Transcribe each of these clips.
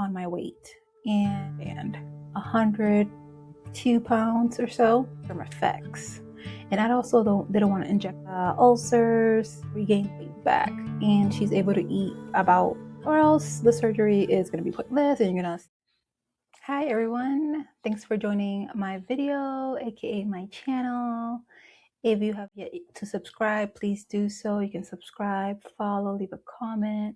on my weight and 102 pounds or so from effects. And I also didn't want to inject ulcers, regain weight back. And she's able to eat about, or else the surgery is going to be pointless and you're going to. Hi everyone, thanks for joining my video, aka my channel. If you have yet to subscribe, please do so. You can subscribe, follow, leave a comment.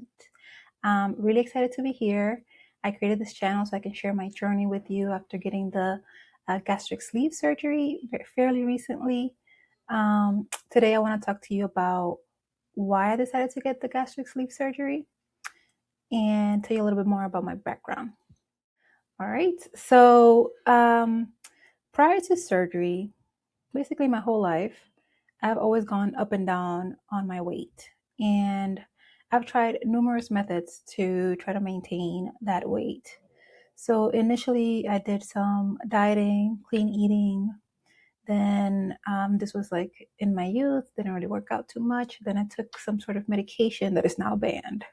I'm really excited to be here. I created this channel so I can share my journey with you after getting the gastric sleeve surgery fairly recently. Today I want to talk to you about why I decided to get the gastric sleeve surgery and tell you a little bit more about my background. All right, so prior to surgery, basically my whole life, I've always gone up and down on my weight. And I've tried numerous methods to try to maintain that weight. So initially, I did some dieting, clean eating. Then this was like in my youth, didn't really work out too much. Then I took some sort of medication that is now banned.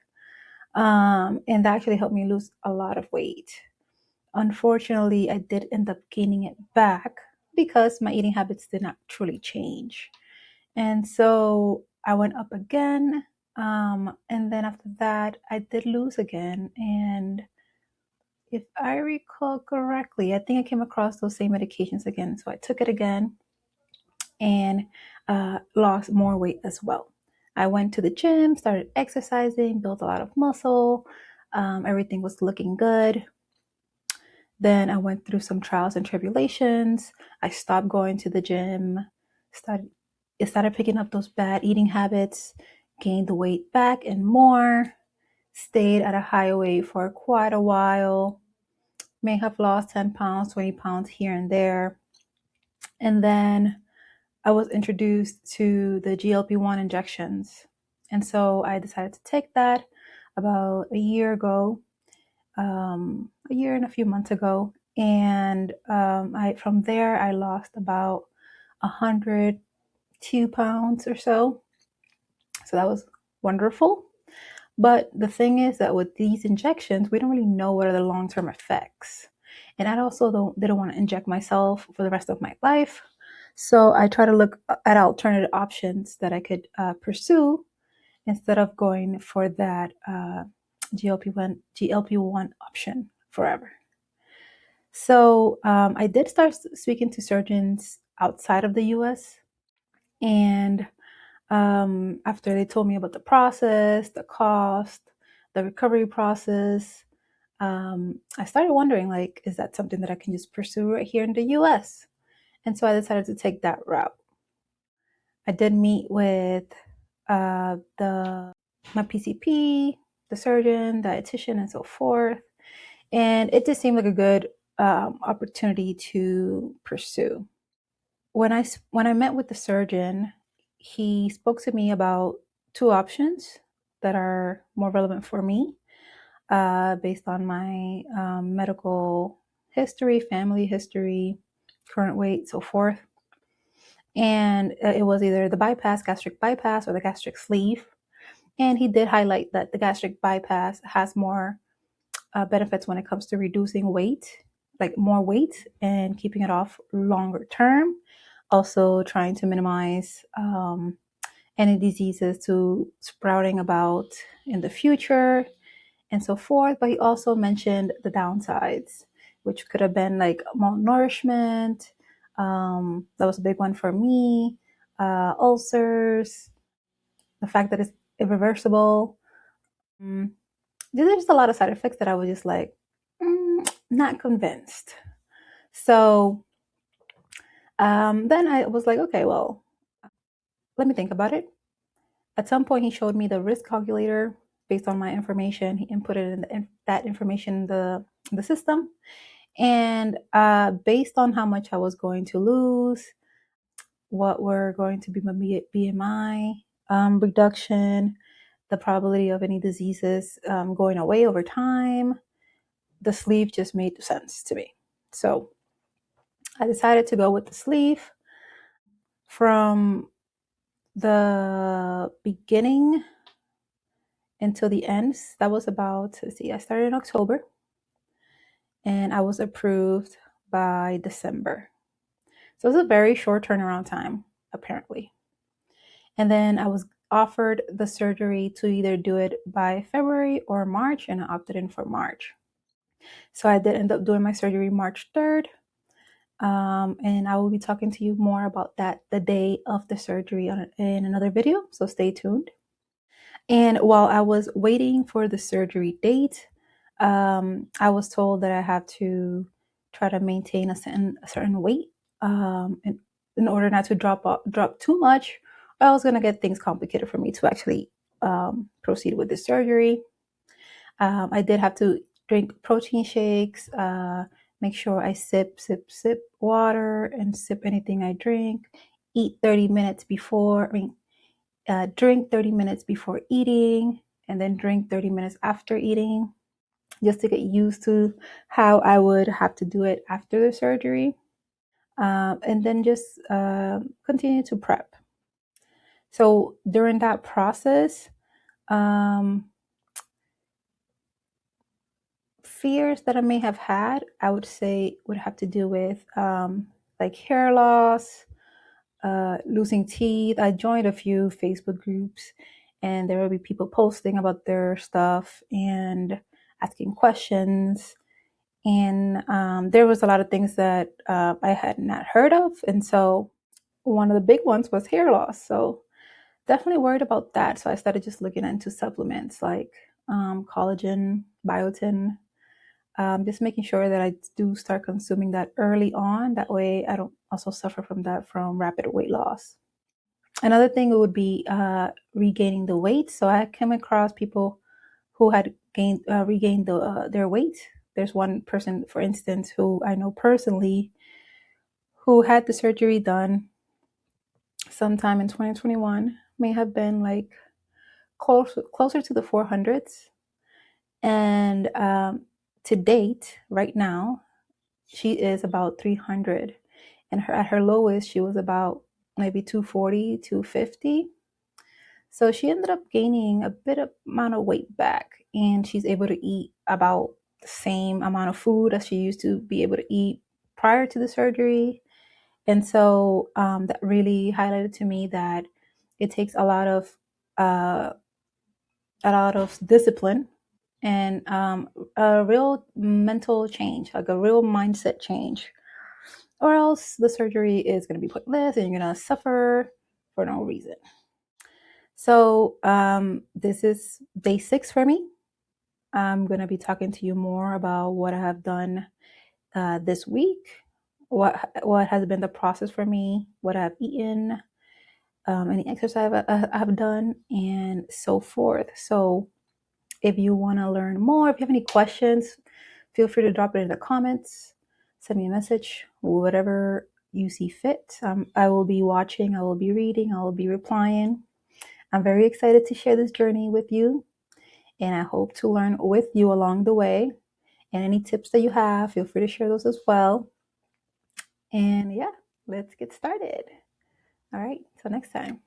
And that actually helped me lose a lot of weight. Unfortunately, I did end up gaining it back because my eating habits did not truly change. And so I went up again. And then after that, I did lose again. And if I recall correctly, I think I came across those same medications again. So I took it again and lost more weight as well. I went to the gym, started exercising, built a lot of muscle. Everything was looking good. Then I went through some trials and tribulations. I stopped going to the gym, started picking up those bad eating habits, gained the weight back and more, stayed at a high weight for quite a while, may have lost 10 pounds, 20 pounds here and there. And then I was introduced to the GLP-1 injections. And so I decided to take that about a year ago, a year and a few months ago. And from there, I lost about 102 pounds or so. So that was wonderful. But the thing is that with these injections, we don't really know what are the long-term effects. And I also didn't want to inject myself for the rest of my life. So I try to look at alternative options that I could pursue instead of going for that GLP-1 option forever. So I did start speaking to surgeons outside of the US. And after they told me about the process, the cost, the recovery process, I started wondering, like, is that something that I can just pursue right here in the US? And so I decided to take that route. I did meet with my PCP, the surgeon, dietitian, and so forth. And it just seemed like a good opportunity to pursue. When I met with the surgeon, he spoke to me about two options that are more relevant for me based on my medical history, family history, current weight, so forth. And it was either the gastric bypass, or the gastric sleeve. And he did highlight that the gastric bypass has more benefits when it comes to reducing weight, like more weight and keeping it off longer term. Also trying to minimize any diseases to sprouting about in the future and so forth. But he also mentioned the downsides, which could have been like malnourishment. That was a big one for me. Ulcers, the fact that it's irreversible. There's just a lot of side effects that I was just like, not convinced. So then I was like, okay, well, let me think about it. At some point, he showed me the risk calculator based on my information. He inputted that information in the system. And based on how much I was going to lose, what were going to be my BMI reduction, the probability of any diseases going away over time, the sleeve just made sense to me. So I decided to go with the sleeve. From the beginning until the end, that was about, let's see, I started in October. and I was approved by December. So it was a very short turnaround time, apparently. And then I was offered the surgery to either do it by February or March, and I opted in for March. So I did end up doing my surgery March 3rd. And I will be talking to you more about that the day of the surgery in another video. So stay tuned. And while I was waiting for the surgery date, I was told that I have to try to maintain a certain weight in order not to drop too much. I was gonna get things complicated for me to actually proceed with the surgery. I did have to drink protein shakes, make sure I sip water and sip anything I drink, eat 30 minutes before, drink 30 minutes before eating, and then drink 30 minutes after eating, just to get used to how I would have to do it after the surgery. And then just continue to prep. So during that process, fears that I may have had, I would say would have to do with like hair loss, losing teeth. I joined a few Facebook groups, and there will be people posting about their stuff and asking questions. And there was a lot of things that I had not heard of. And so one of the big ones was hair loss. So definitely worried about that. So I started just looking into supplements like collagen, biotin, just making sure that I do start consuming that early on. That way I don't also suffer from rapid weight loss. Another thing would be regaining the weight. So I came across people who had regained their weight. There's one person, for instance, who I know personally, who had the surgery done sometime in 2021, may have been like closer to the 400s. And to date, right now, she is about 300. And at her lowest, she was about maybe 240, 250. So she ended up gaining a bit of amount of weight back, and she's able to eat about the same amount of food as she used to be able to eat prior to the surgery. And so that really highlighted to me that it takes uh, a lot of discipline and a real mental change, like a real mindset change, or else the surgery is going to be pointless and you're going to suffer for no reason. So this is day 6 for me. I'm going to be talking to you more about what I have done this week, what has been the process for me, what I've eaten, any exercise I've done, and so forth. So if you want to learn more, if you have any questions, feel free to drop it in the comments, send me a message, whatever you see fit. I will be watching, I will be reading, I will be replying. I'm very excited to share this journey with you, and I hope to learn with you along the way. And any tips that you have, feel free to share those as well. And yeah, let's get started. All right, till next time.